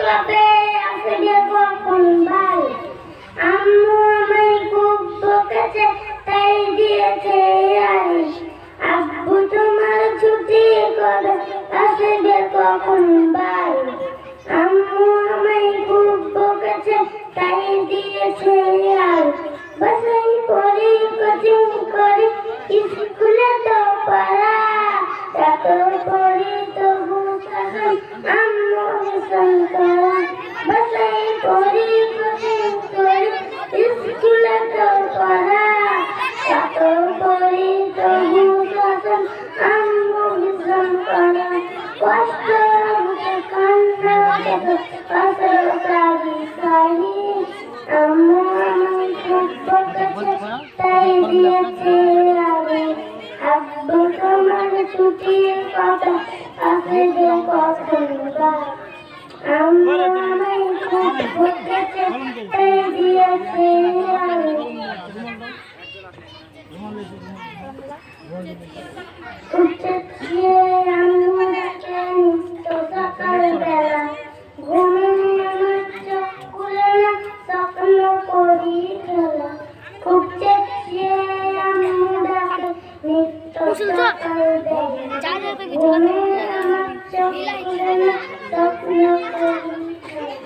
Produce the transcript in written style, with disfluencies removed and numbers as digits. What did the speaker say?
এইভাবে আসবে কখন ভাই? আম্মু আমায় খুব বকেছে, তাই দিয়েছে আদেশ। আব্বু তোমার ছুটি কবে আসবে কখন ভাই? আম্মু আমায় খুব বকেছে, তাই দিয়েছে আদেশ। বাসায় পড়ি, কোচিং করি, স্কুলে তো পড়া, এত পড়ি তবু শাসন আম্মু ভীষণ কড়া। বাসায় পড়ি, কোচিং করি, স্কুলে তো পড়া, এত পড়ি তবু শাসন আম্মু ভীষণ কড়া। কষ্ট বুঝে কান্না করে আসল কালি কালি। আম্মু আমায় খুব বকেছে, তাই দিয়েছে আদেশ। আব্বু তোমার ছুটির কথা আসবে কখন ভাই? আম্মু আমায় খুব বকেছে, তাই দিয়েছে আদেশ। উঠেছে আম্মু ডাকে নিত্য সকালবেলা, ঘুমে আমার চোখ খুলে না, স্বপ্ন করি খেলা। উঠেছে আম্মু ডাকে নিত্য সকালবেলা, ঘুমে আমার চোখ খুলে না, স্বপ্ন করি খেলা।